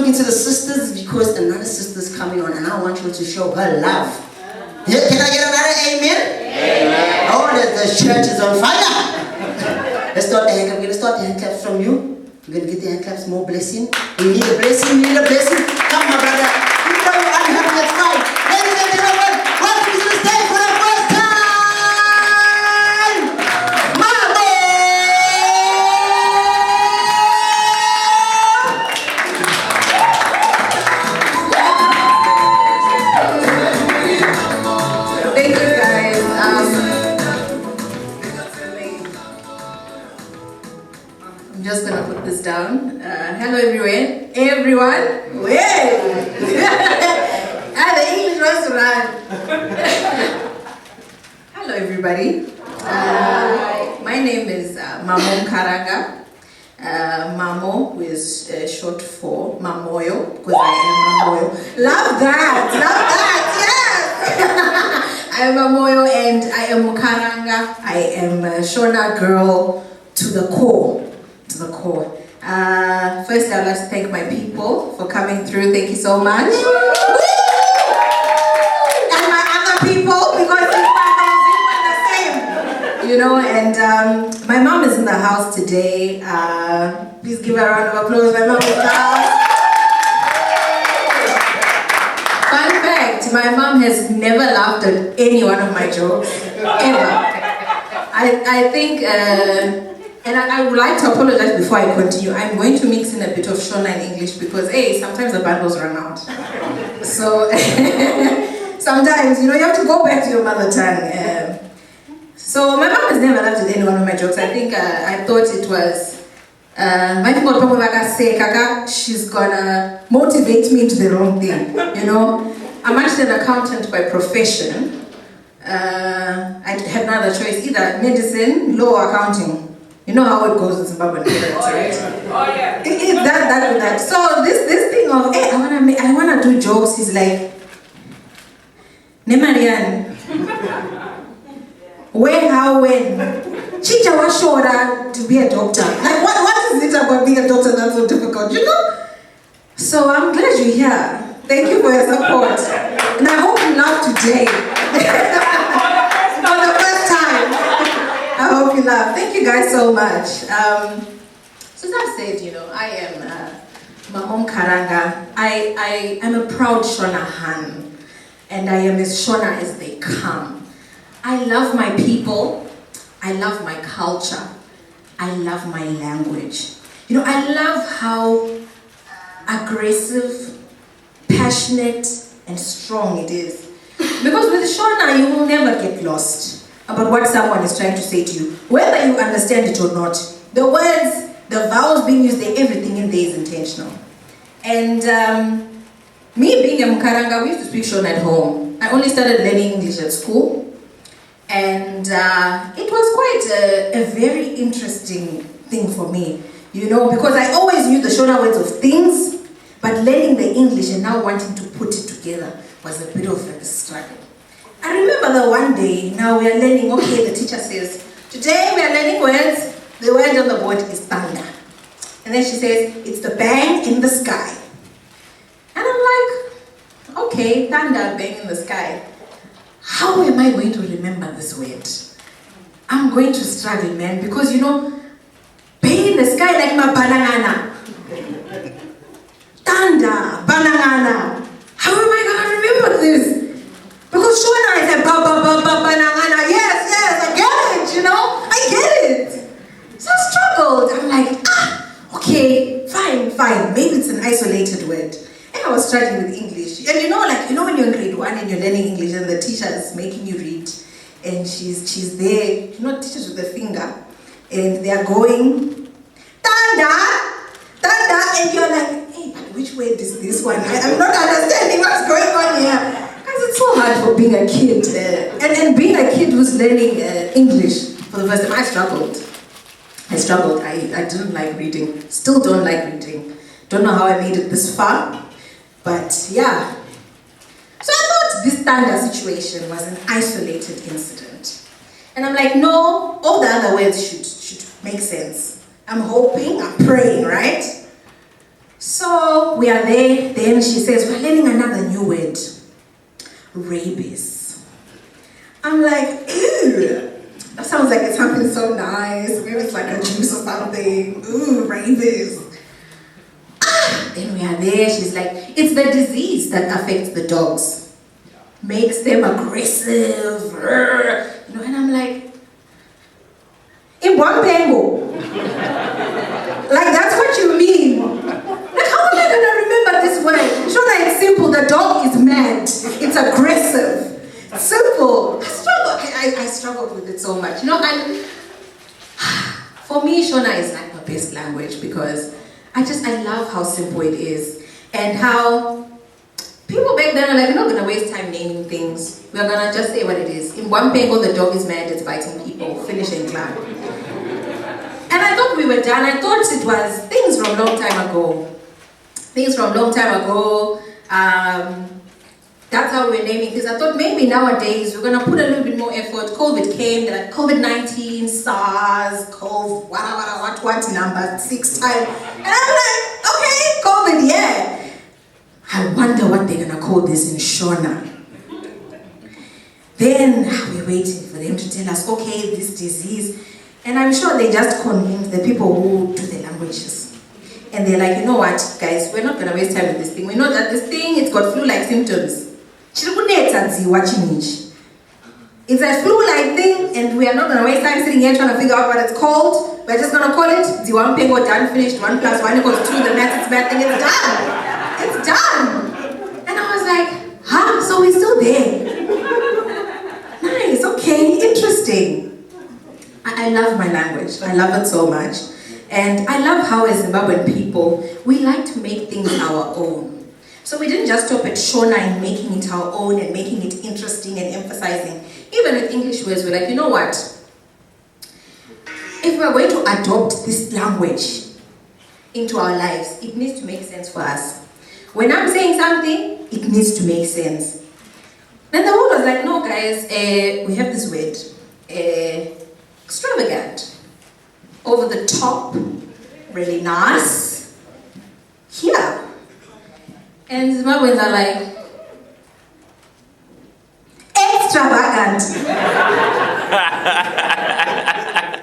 talking to the sisters because another sister's coming on and I want you to show her love. Yeah, can I get another amen? Amen. Oh, the church is on fire. Let's start the hand claps. We're going to start the hand claps from you. We're going to get the hand claps, more blessing. We need a blessing, we need a blessing. Come, my brother. You know you're unhappy, that's fine. Ladies and gentlemen, welcome to the stage for the first time, Mamo! Thank you, guys. I'm just gonna put this down. Hello, everyone. Well, the English restaurant. Hello, everybody. My name is Mamo Karanga. Mamo is short for Mamoyo because I am Mamoyo. Love that, yes! I am Mamoyo and I am Karanga. I am a Shona girl to the core. First, I'd like to thank my people for coming through. Thank you so much. And my other people, because we're the same. You know, and my mom is in the house today. Please give her a round of applause. My mom is in the house. Fun fact, my mom has never laughed at any one of my jokes, ever. I think, and I would like to apologize before I continue. I'm going to mix in a bit of Shona and English because, hey, sometimes the bundles run out. So, sometimes, you know, you have to go back to your mother tongue. So, my mom has never laughed at any one of my jokes. I think I thought it was, my people probably like I say, Kaka, she's gonna motivate me into the wrong thing, you know. I'm actually an accountant by profession. I had another choice, either medicine, law, or accounting. You know how it goes in Zimbabwe parents, right? Oh yeah. It's that. So this thing of, hey, I wanna do jokes is like, Nemarian. Where, how, when? Chicha was Shona to be a doctor. Like what is it about being a doctor that's so difficult, you know? So I'm glad you're here. Thank you for your support. And I hope you laugh today. For the first time. I hope you laugh. Thank you guys so much. So as I said, you know, I am Mamo Karanga. I am a proud Shona Han. And I am as Shona as they come. I love my people. I love my culture. I love my language. You know, I love how aggressive, passionate, and strong it is. Because with Shona, you will never get lost about what someone is trying to say to you, whether you understand it or not. The words, the vowels being used, everything in there is intentional. And me being a Mkaranga, we used to speak Shona at home. I only started learning English at school. And it was quite a very interesting thing for me, you know, because I always knew the Shona words of things, but learning the English and now wanting to put it together was a bit of a struggle. I remember that one day, now we are learning, okay, the teacher says, today we are learning words, the word on the board is thunder. And then she says, it's the bang in the sky. And I'm like, okay, thunder, bang in the sky. How am I going to remember this word? I'm going to struggle, man, because you know, bang in the sky like my banana. Thunder, banana. How am I going to remember this? Because Shona is a banana. Yes, I get it, you know? I get it. So I struggled. I'm like, okay, fine. Maybe it's an isolated word. And I was struggling with English. And you know when you're in grade 1 and you're learning English and the teacher is making you read and she's there, you know, teachers with the finger, and they're going, thunder, and you're like, hey, but which word is this one? I'm not understanding what's going on here. It's so hard for being a kid, and being a kid who's learning English for the first time. I struggled. I didn't like reading. Still don't like reading. Don't know how I made it this far, but yeah. So I thought this thunder situation was an isolated incident, and I'm like, no, all the other words should make sense. I'm hoping, I'm praying, right? So we are there, then she says, we're learning another new word. Rabies. I'm like, ew. That sounds like it's something so nice. Maybe it's like a juice or something. Ooh, rabies. Then we are there, she's like, it's the disease that affects the dogs. Makes them aggressive. You know, and I'm like, in one pengo. Like, that's what you mean. Like, how am I gonna remember this word? Shona, it's simple, the dog is mad. It's aggressive. Simple. I struggled with it so much. You know, and for me, Shona is like my best language because I love how simple it is and how people back then are like, we're not gonna waste time naming things. We're gonna just say what it is. In one pengo, the dog is mad, it's biting people, finish and climb. And I thought we were done. I thought it was things from a long time ago. That's how we're naming things. I thought maybe nowadays we're gonna put a little bit more effort. COVID came, they're like COVID-19, SARS, COVID, what number, 6 times. And I'm like, okay, COVID, yeah. I wonder what they're gonna call this in Shona. Then we're waiting for them to tell us, okay, this disease. And I'm sure they just convinced the people who do the languages. And they're like, you know what, guys, we're not gonna waste time with this thing. We know that this thing, it's got flu-like symptoms. It's a flu-like thing, and we are not going to waste time sitting here trying to figure out what it's called. We're just going to call it the one pengo done, finished, 1 + 1 = 2, the math is bad thing, it's done. It's done. And I was like, huh? So we're still there. Nice, okay, interesting. I love my language. I love it so much. And I love how as Zimbabwean people, we like to make things our own. So we didn't just stop at Shona and making it our own and making it interesting and emphasizing. Even with English words, we're like, you know what? If we're going to adopt this language into our lives, it needs to make sense for us. When I'm saying something, it needs to make sense. Then the world was like, no guys, we have this word, extravagant, over the top, really nice, here. And Zimbabweans are like, extravagant.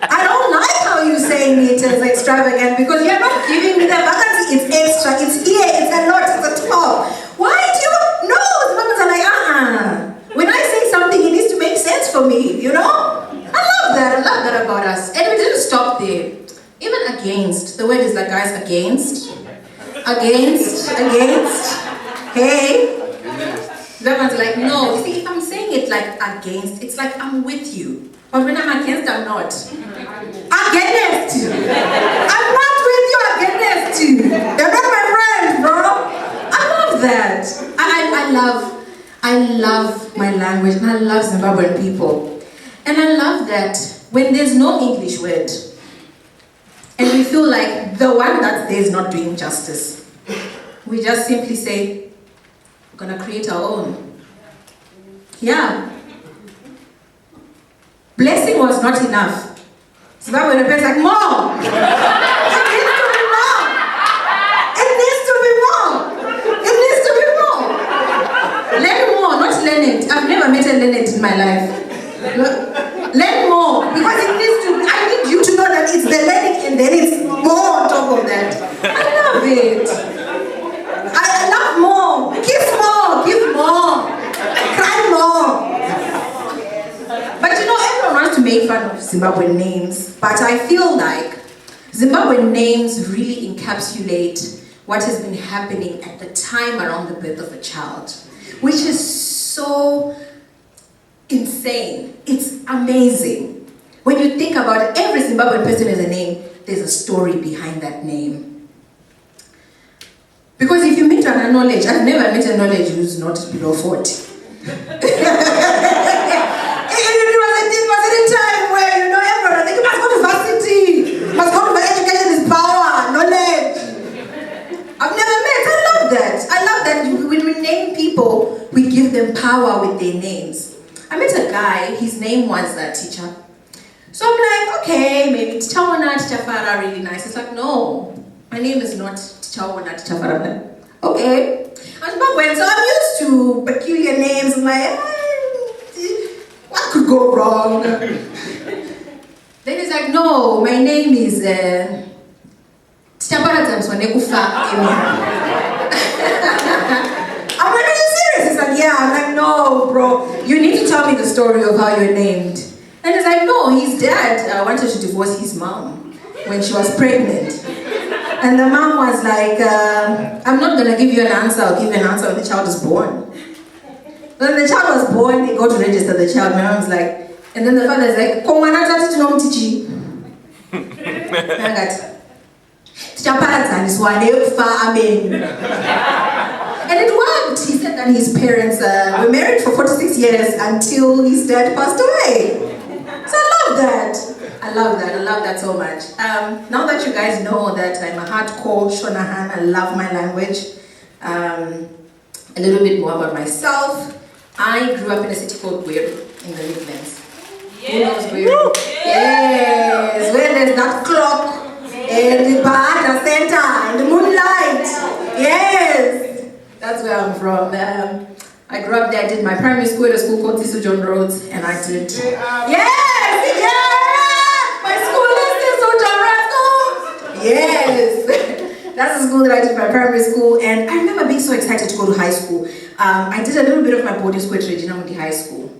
I don't like how you're saying it as extravagant because you're not giving me the vacancy. It's extra, it's here, it's a lot, it's a top. Why do you? No, Zimbabweans are like, When I say something, it needs to make sense for me, you know? I love that about us. And we didn't stop there. Even against, the word is like, guys, against. Hey. Everyone's like, no. You see, if I'm saying it like against, it's like I'm with you. But when I'm against, I'm not. Against you. I'm not with you, against you. You're not my friend, bro. I love that. I love my language, and I love Zimbabwean people. And I love that when there's no English word, and we feel like the one that's there is not doing justice, we just simply say, we're gonna create our own. Yeah. Blessing was not enough. Zimbabwean parents like, Mom! It needs to be more! It needs to be more! It needs to be more! Learn more, not learn it. I've never met a learn it in my life. Learn more, because it needs to, I need you to know that it's the learning and then it's more on top of that. I love it. I love more. Kiss more, give more, cry more. But you know, everyone wants to make fun of Zimbabwean names, but I feel like Zimbabwean names really encapsulate what has been happening at the time around the birth of a child, which is so insane. It's amazing. When you think about it, every Zimbabwean person has a name, there's a story behind that name. Because if you meet an knowledge, I've never met a knowledge who's not below 40. It was at a time where, you know, everyone, I think you must go to varsity, must go to education is power, knowledge. I've never met, I love that. I love that when we name people, we give them power with their names. I met a guy, his name was teacher. So I'm like, okay, maybe Teacher Shona, Teacher Farah, really nice. It's like, no, my name is not Okay. So I'm used to peculiar names. I'm like, what could go wrong? Then he's like, no, my name is I'm like, are you serious? He's like, yeah. I'm like, no, bro. You need to tell me the story of how you're named. And he's like, no, his dad wanted to divorce his mom when she was pregnant. And the mom was like, I'm not going to give you an answer. I'll give you an answer when the child is born. When the child was born, they go to register the child. My mom's like, and then the father is like, and it worked. He said that his parents were married for 46 years until his dad passed away. So I love that. I love that so much. Now that you guys know that I'm a hardcore Shona, I love my language. A little bit more about myself. I grew up in a city called Gweru in the Midlands. Who knows Gweru? Yes, where there's that clock and the Bahana Center and the moonlight. Yes, that's where I'm from. I grew up there. I did my primary school at a school called Tisu John Roads, and I did. Yes, that's the school that I did my primary school, and I remember being so excited to go to high school. I did a little bit of my boarding school at Regina Mundi High School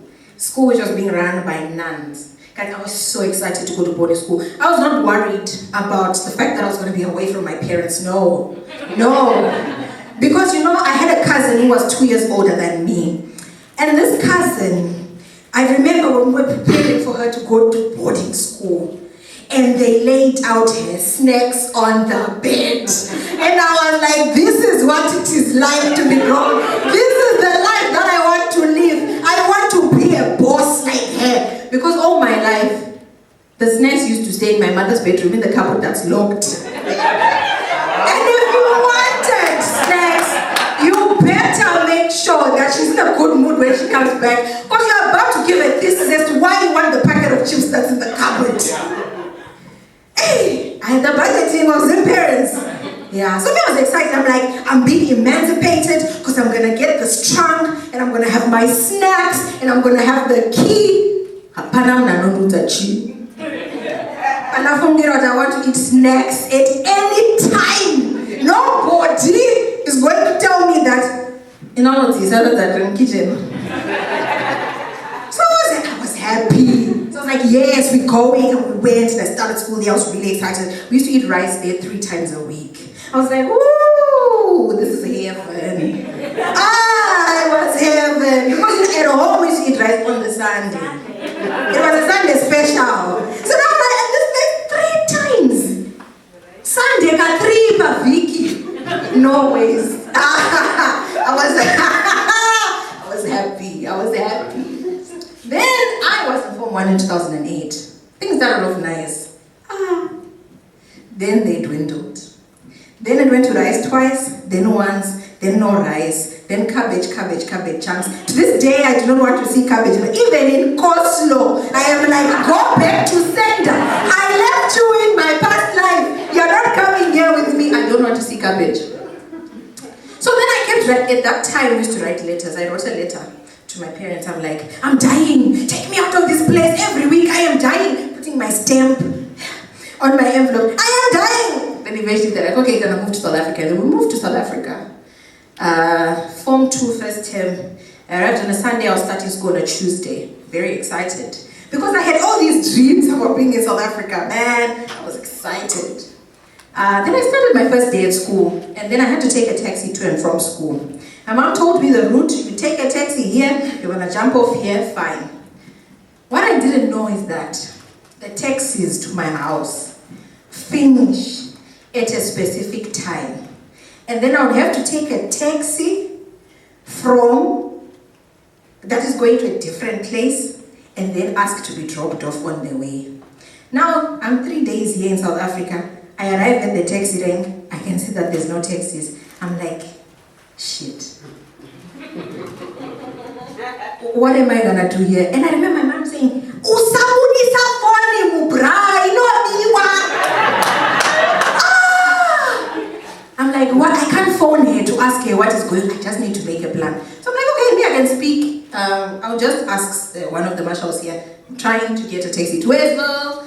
which was being run by nuns. Guys, I was so excited to go to boarding school. I was not worried about the fact that I was going to be away from my parents. No. Because, I had a cousin who was 2 years older than me. And this cousin, I remember when we were preparing for her to go to boarding school, and they laid out her snacks on the bed. And I was like, this is what it is like to be grown. This is the life that I want to live. I want to be a boss like her. Because all my life, the snacks used to stay in my mother's bedroom in the cupboard that's locked. And if you wanted snacks, you better make sure that she's in a good mood when she comes back. Because you're about to give a thesis as to why you want the packet of chips that's in the cupboard. Hey, I had the budgeting of Zim parents. Yeah, so I was excited. I'm like, I'm being emancipated because I'm going to get this trunk and I'm going to have my snacks and I'm going to have the key. And I want to eat snacks at any time. Nobody is going to tell me that, kitchen. So I was happy. So I was like, yes, we're going. And we went and I started school there. I was really excited. We used to eat rice there 3 times a week. I was like, ooh, this is heaven. I was heaven. Because at home we used to eat rice on the Sunday. It was a Sunday special. So now I'm like, this like 3 times. Sunday got 3 per week. No ways. I was happy. Then I was in Form 1 in 2008. Things started off nice. Then they dwindled. Then it went to rice twice, then once, then no rice, then cabbage chunks. To this day, I do not want to see cabbage. Even in coleslaw, I am like, go back to sender. I left you in my past life. You're not coming here with me. I don't want to see cabbage. So then I kept writing. At that time, I used to write letters. I wrote a letter to my parents. I'm like, I'm dying. Take me out of this place every week. I am dying. Putting my stamp on my envelope. I am dying. Then eventually they're like, okay, you're gonna move to South Africa. Then we moved to South Africa. Form 2 first term. I arrived on a Sunday. I was starting school on a Tuesday. Very excited. Because I had all these dreams about being in South Africa. Man, I was excited. Then I started my first day at school. And then I had to take a taxi to and from school. My mom told me the route. You take a taxi here. You're gonna jump off here. Fine. What I didn't know is that the taxis to my house finish at a specific time. And then I would have to take a taxi that is going to a different place and then ask to be dropped off on the way. Now, I'm 3 days here in South Africa. I arrive at the taxi rank. I can see that there's no taxis. I'm like, shit. What am I gonna do here? And I remember my mom saying, Usabudisa phone mubra, I'm like, here, what is going on? I just need to make a plan. So I'm like, okay, me, I can speak. I'll just ask one of the marshals here. I'm trying to get a taxi to Westville.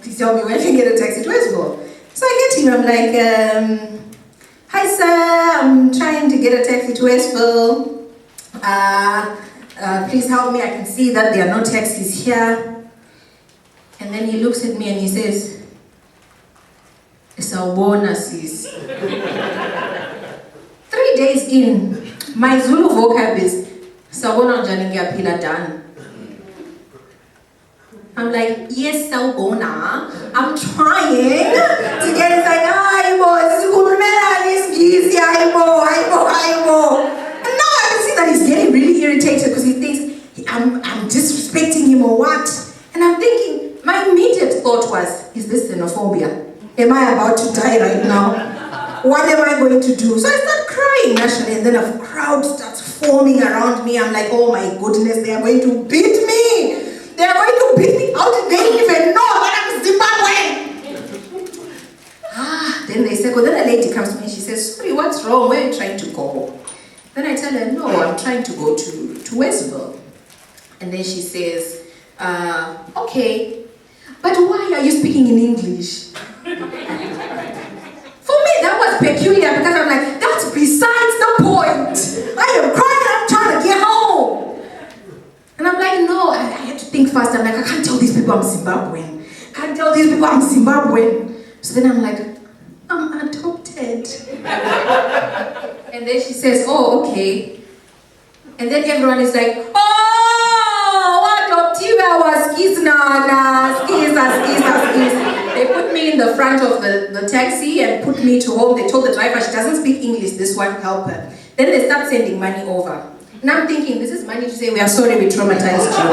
Please tell me when I can get a taxi to Westville. So I get to him, I'm like, hi sir, I'm trying to get a taxi to Westville. Please help me, I can see that there are no taxis here. And then he looks at me and he says, it's a bonus, sis. 3 days in, my Zulu vocab is Sawona Janinga Pila Dan. I'm like, yes, Sawona. I'm trying to get it like, and now I can see that he's getting really irritated because he thinks I'm disrespecting him or what. And I'm thinking, my immediate thought was, is this xenophobia? Am I about to die right now? What am I going to do? So I start crying naturally, and then a crowd starts forming around me. I'm like, oh my goodness, they are going to beat me. They are going to beat me. How did they even know that I'm Zimbabwean? Then they say, well, then a lady comes to me and she says, sorry, what's wrong? Where are you trying to go? Then I tell her, no, I'm trying to go to Westville. And then she says, okay, but why are you speaking in English? For me, that was peculiar because I'm like, that's besides the point. I am crying, I'm trying to get home. And I'm like, no, I had to think fast. I'm like, I can't tell these people I'm Zimbabwean. I can't tell these people I'm Zimbabwean. So then I'm like, I'm adopted. And then she says, oh, okay. And then everyone is like, oh, adoptiva was skis na skis. They put me in the front of the taxi and put me to home. They told the driver she doesn't speak English, this one help her. Then they start sending money over. And I'm thinking, this is money to say, we are sorry we traumatized you.